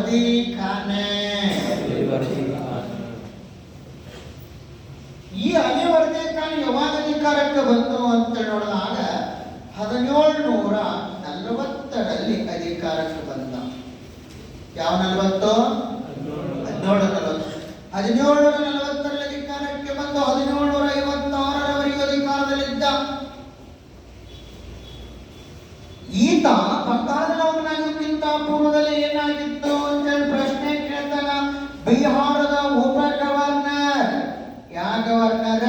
Worthy ಖಾನೆ. ಈ ಅಲಿವರ್ದಿ ಖಾನ್ ಯಾವಾಗ ಅಧಿಕಾರಕ್ಕೆ ಬಂತು ಅಂತ ನೋಡಿದಾಗ 1740ರಲ್ಲಿ ಅಧಿಕಾರಕ್ಕೆ ಬಂದ. ಯಾವ 40? 1740ರಲ್ಲಿ ಅಧಿಕಾರಕ್ಕೆ ಬಂದು 1756ರವರೆಗೂ ಅಧಿಕಾರದಲ್ಲಿದ್ದ. ಈತ ಬಂಗಾಳದವನಾಗಿದ್ದ ಪೂರ್ವದಲ್ಲಿ ಏನಾಗಿತ್ತು ಅಂತ ಪ್ರಶ್ನೆ ಕೇಳ್ತಾನ. ಬಿಹಾರದ ಉಪ ಗವರ್ನರ್. ಯಾವ ಗವರ್ನರ್?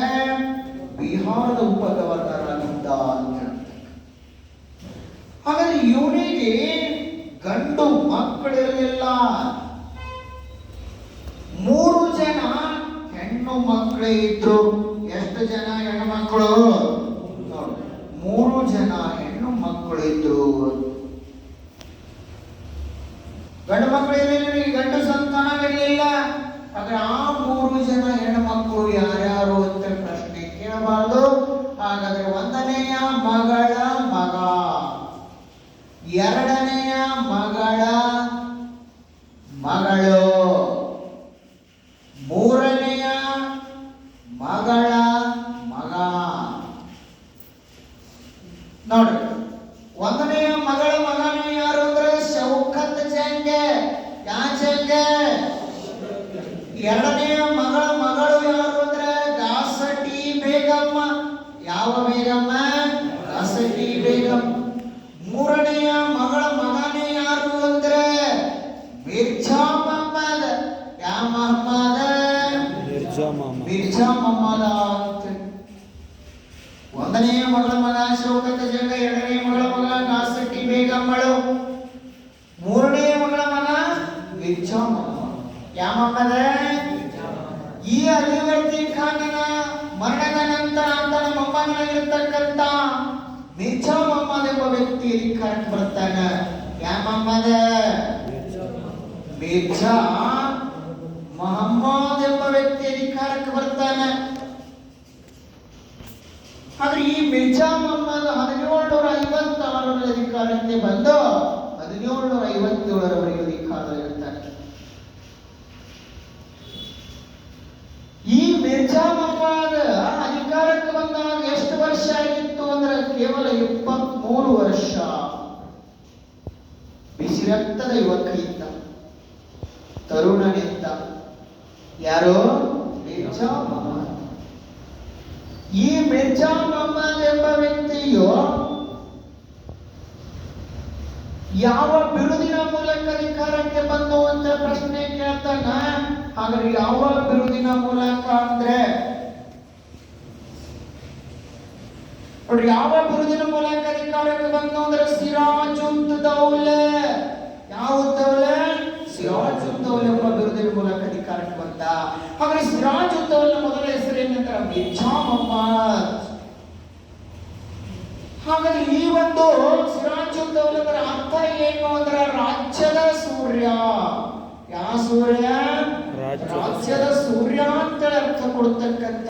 ಬಿಹಾರದ ಉಪ ಗವರ್ನರ್ ಆಗಿದ್ದ ಅಂತ ಹೇಳ್ತಾರೆ. ಹಾಗಾದ್ರೆ ಇವನಿಗೆ ಗಂಡು ಮಕ್ಕಳಿರಲಿಲ್ಲ, 3 ಜನ ಹೆಣ್ಣು ಮಕ್ಕಳೇ ಇದ್ರು. ಎಷ್ಟು ಜನ ಹೆಣ್ಣು ಮಕ್ಕಳು? 3 ಜನ ಹೆಣ್ಣು ಮಕ್ಕಳು ಇದ್ರು. ಗಂಡು ಮಕ್ಕಳು ಇರಲಿಲ್ಲ, ಗಂಡು ಸಂತಾನವಿರಲಿಲ್ಲ. ಹಾಗಾದ್ರೆ ಆ 3 ಜನ ಹೆಣ್ಣು ಮಕ್ಕಳು ಯಾರ್ಯಾರು ಅಂತ ಪ್ರಶ್ನೆ ಕೇಳಬಾರ್ದು. ಹಾಗಾದ್ರೆ 1ನೆಯ ಮಗಳ ಮಗ, 2ನೆಯ ಮಗಳ ಮಗಳು, 3ನೆಯ ಮಗಳ ಮಗ. ನೋಡ್ರಿ, 1ನೆಯ ಮಗಳ ಮಗನೇ ಯಾರು ಅಂದ್ರೆ ಶೌಕತ್ ಜಂಗ್. ಯಾ ಜಂಗ್? 2ನೆಯ ಮಗಳ ಮಗಳು ಯಾರು ಅಂದ್ರೆ ಗಾಸಟಿ ಬೇಗಮ್ಮ. ಯಾವ ಬೇಗಮ್ಮ? ಗಾಸಟಿ ಬೇಗಂ. 3ನೆಯ ಮಗಳ ಮಗನೇ ಯಾರು ಅಂದ್ರೆ ಮಿರ್ಜಾ ಮೊಹಮ್ಮದ್. ಯಾವ ಮೊಹಮ್ಮದ್? ಮಿರ್ಜಾ ಮೊಹಮ್ಮದ್. 1ನೆಯ ಮಗಳ ಮಗ ಶೌಕತ್ ಜಂಗ್, 2ನೆಯ ಮಗಳ ಮಗ ಗಾಸಟಿ ಬೇಗಮ್ಮಳು, 3ನೆಯ ಮಗಳ ಮಗ ಮಿರ್ಜಾ ಮೊಹಮ್ಮದ್. ಯಾವ ಮೊಹಮ್ಮದ್? ಈ ಅಲಿವರ್ದಿ ಖಾನನ ಮರಣದ ನಂತರ ತನ್ನ ಮೊಮ್ಮಗನಾಗಿರ್ತಕ್ಕಂಥ ಮಿರ್ಜಾ ಮೊಹಮ್ಮದ್ ಎಂಬ ವ್ಯಕ್ತಿ ಅಧಿಕಾರಕ್ಕೆ ಬರ್ತಾನ. ಯಾವ ಮೊಹಮ್ಮದ್? ಮಿರ್ಜಾ ಮೊಹಮ್ಮದ್ ಎಂಬ ವ್ಯಕ್ತಿ ಅಧಿಕಾರಕ್ಕೆ ಬರ್ತಾನೆ. ಆದ್ರೆ ಈ ಮಿರ್ಜಾ ಮೊಹಮ್ಮದ್ 1756ರಲ್ಲಿ ಅಧಿಕಾರಕ್ಕೆ ಬಂದು 1757ರವರೆಗೂ ಅಧಿಕಾರದಲ್ಲಿರ್ತಾನೆ. ಈ ಮಿರ್ಜಾ ಮೊಹಮ್ಮದ್ ಅಧಿಕಾರಕ್ಕೆ ಬಂದಾಗ ಎಷ್ಟು ವರ್ಷ ಆಗಿತ್ತು ಅಂದ್ರೆ ಕೇವಲ 23 ವರ್ಷ. ಬಿಸಿ ರಕ್ತದ ಯುವಕ ಇದ್ದ, ತರುಣನಿದ್ದ. ಯಾರು? ಮಿರ್ಜಾ ಮೊಹಮ್ಮದ್. ಈ ಮಿರ್ಜಾ ಮೊಹಮ್ಮದ್ ಎಂಬ ವ್ಯಕ್ತಿಯು ಯಾವ ಬಿರುದಿನ ಮೂಲಕ ಅಧಿಕಾರಕ್ಕೆ ಬಂದು ಅಂತ ಪ್ರಶ್ನೆ ಕೇಳ್ತಾನ. ಹಾಗಾದ್ರೆ ಯಾವ ಬಿರುದಿನ ಮೂಲಕ ಅಂದ್ರೆ ನೋಡ್ರಿ, ಯಾವ ಬಿರುದಿನ ಮೂಲಕ ಅಧಿಕಾರಕ್ಕೆ ಬಂದು ಅಂದ್ರೆ ಸಿರಾಜುದ್ ದೌಲೆ. ಯಾವ ದೌಲೆ? ಸಿರಾಜುದ್ ದೌಲೆ ಎಂಬ ಬಿರುದಿನ ಮೂಲಕ ಅಧಿಕಾರಕ್ಕೆ ಬಂದ. ಹಾಗಾದ್ರೆ ಸಿರಾಜುದ್ ದೌಲೆ ಮೊದಲ ಹೆಸರೇನಂದ್ರೆ ಮಿರ್ಜಾ ಮೊಹಮ್ಮದ್. ಹಾಗಾದ್ರೆ ಈ ಒಂದು ಸಿರಾಜುದ್ ದೌಲದರ ಅರ್ಥ ಏನು ಅಂದ್ರೆ ರಾಜ್ಯದ ಸೂರ್ಯ. ಯಾವ ಸೂರ್ಯ? ರಾಜ್ಯದ ಸೂರ್ಯ ಅಂತ ಅರ್ಥ ಕೊಡ್ತಕ್ಕಂಥ